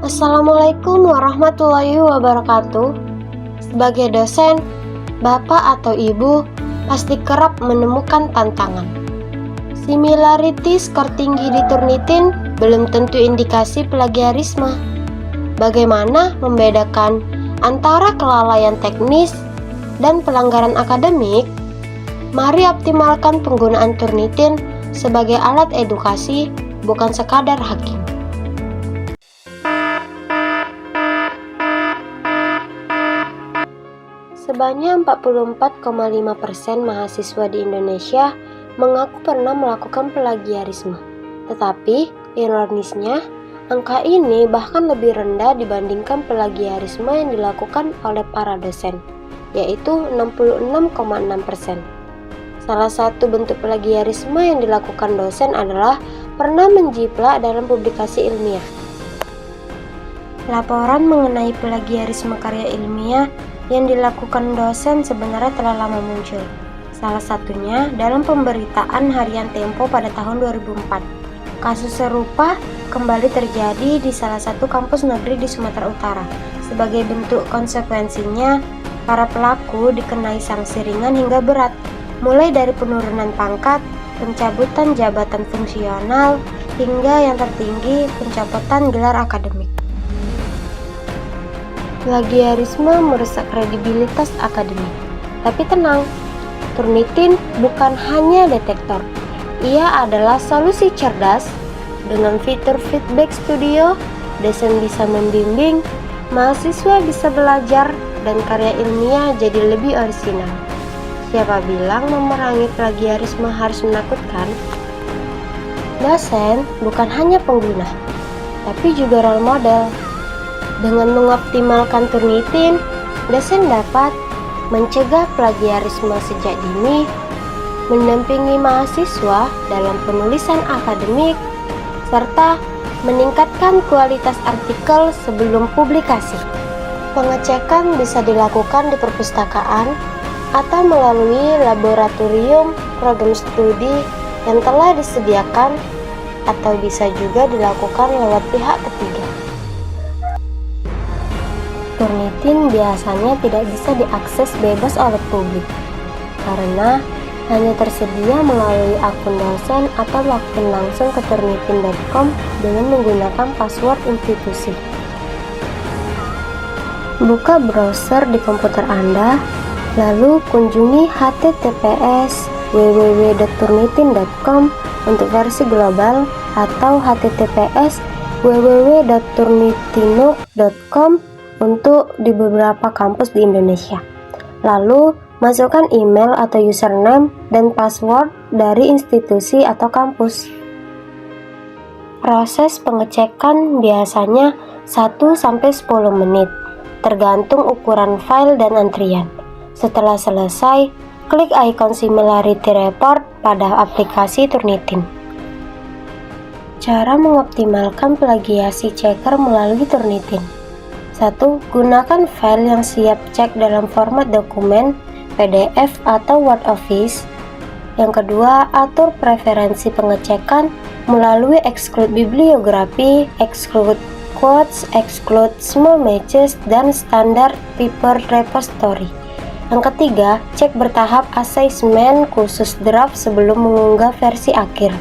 Assalamualaikum warahmatullahi wabarakatuh. Sebagai dosen, bapak atau ibu pasti kerap menemukan tantangan. Similarity skor tinggi di Turnitin belum tentu indikasi plagiarisme. Bagaimana membedakan antara kelalaian teknis dan pelanggaran akademik? Mari optimalkan penggunaan Turnitin sebagai alat edukasi, bukan sekadar hakim. Sebanyak 44,5% mahasiswa di Indonesia mengaku pernah melakukan plagiarisme. Tetapi, ironisnya, angka ini bahkan lebih rendah dibandingkan plagiarisme yang dilakukan oleh para dosen, yaitu 66,6%. Salah satu bentuk plagiarisme yang dilakukan dosen adalah pernah menjiplak dalam publikasi ilmiah. Laporan mengenai plagiarisme karya ilmiah yang dilakukan dosen sebenarnya telah lama muncul. Salah satunya dalam pemberitaan harian Tempo pada tahun 2004. Kasus serupa kembali terjadi di salah satu kampus negeri di Sumatera Utara. Sebagai bentuk konsekuensinya, para pelaku dikenai sanksi ringan hingga berat, mulai dari penurunan pangkat, pencabutan jabatan fungsional, hingga yang tertinggi pencopotan gelar akademik. Plagiarisme merusak kredibilitas akademik. Tapi tenang, Turnitin bukan hanya detektor. Ia adalah solusi cerdas. Dengan fitur feedback studio, dosen bisa membimbing, mahasiswa bisa belajar, dan karya ilmiah jadi lebih orisinal. Siapa bilang memerangi plagiarisme harus menakutkan? Dosen bukan hanya pengguna, tapi juga role model. Dengan mengoptimalkan Turnitin, dosen dapat mencegah plagiarisme sejak dini, mendampingi mahasiswa dalam penulisan akademik, serta meningkatkan kualitas artikel sebelum publikasi. Pengecekan bisa dilakukan di perpustakaan atau melalui laboratorium program studi yang telah disediakan, atau bisa juga dilakukan lewat pihak ketiga. Turnitin biasanya tidak bisa diakses bebas oleh publik karena hanya tersedia melalui akun dosen atau login langsung ke turnitin.com dengan menggunakan password institusi. Buka browser di komputer Anda, lalu kunjungi https://www.turnitin.com untuk versi global atau https://www.turnitinuk.com untuk di beberapa kampus di Indonesia. Lalu, masukkan email atau username dan password dari institusi atau kampus. Proses pengecekan biasanya 1-10 menit, tergantung ukuran file dan antrian. Setelah selesai, klik ikon Similarity Report pada aplikasi Turnitin. Cara mengoptimalkan plagiasi checker melalui Turnitin. 1. Gunakan file yang siap cek dalam format dokumen, PDF atau Word Office. Yang kedua, atur preferensi pengecekan melalui exclude bibliografi, exclude quotes, exclude small matches, dan standar paper repository. Yang ketiga, cek bertahap assessment khusus draft sebelum mengunggah versi akhir.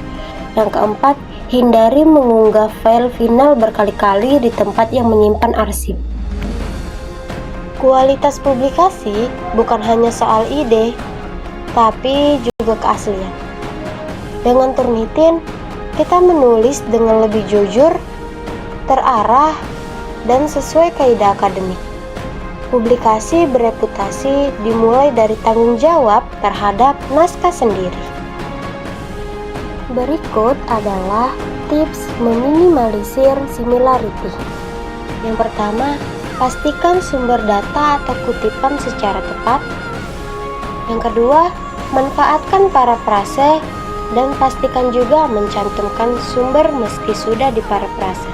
Yang keempat, hindari mengunggah file final berkali-kali di tempat yang menyimpan arsip. Kualitas publikasi bukan hanya soal ide, tapi juga keaslian. Dengan Turnitin, kita menulis dengan lebih jujur, terarah, dan sesuai kaidah akademik. Publikasi bereputasi dimulai dari tanggung jawab terhadap naskah sendiri. Berikut adalah tips meminimalisir similarity. Yang pertama, pastikan sumber data atau kutipan secara tepat. Yang kedua, manfaatkan parafrase dan pastikan juga mencantumkan sumber meski sudah diparafrase.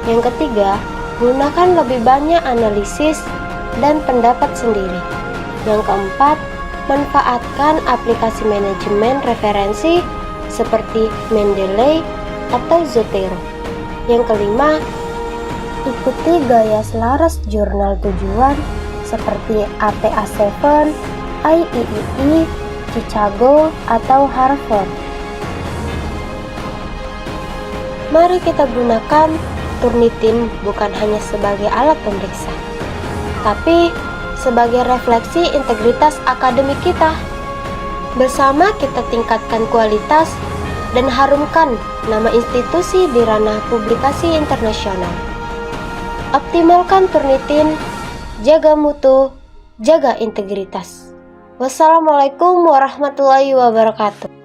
Yang ketiga, gunakan lebih banyak analisis dan pendapat sendiri. Yang keempat, manfaatkan aplikasi manajemen referensi seperti Mendeley atau Zotero. Yang kelima, Ikuti gaya selaras jurnal tujuan seperti APA7, IEEE, Chicago, atau Harvard. Mari kita gunakan Turnitin bukan hanya sebagai alat pemeriksa, tapi sebagai refleksi integritas akademik kita. Bersama kita tingkatkan kualitas dan harumkan nama institusi di ranah publikasi internasional. Optimalkan Turnitin, jaga mutu, jaga integritas. Wassalamualaikum warahmatullahi wabarakatuh.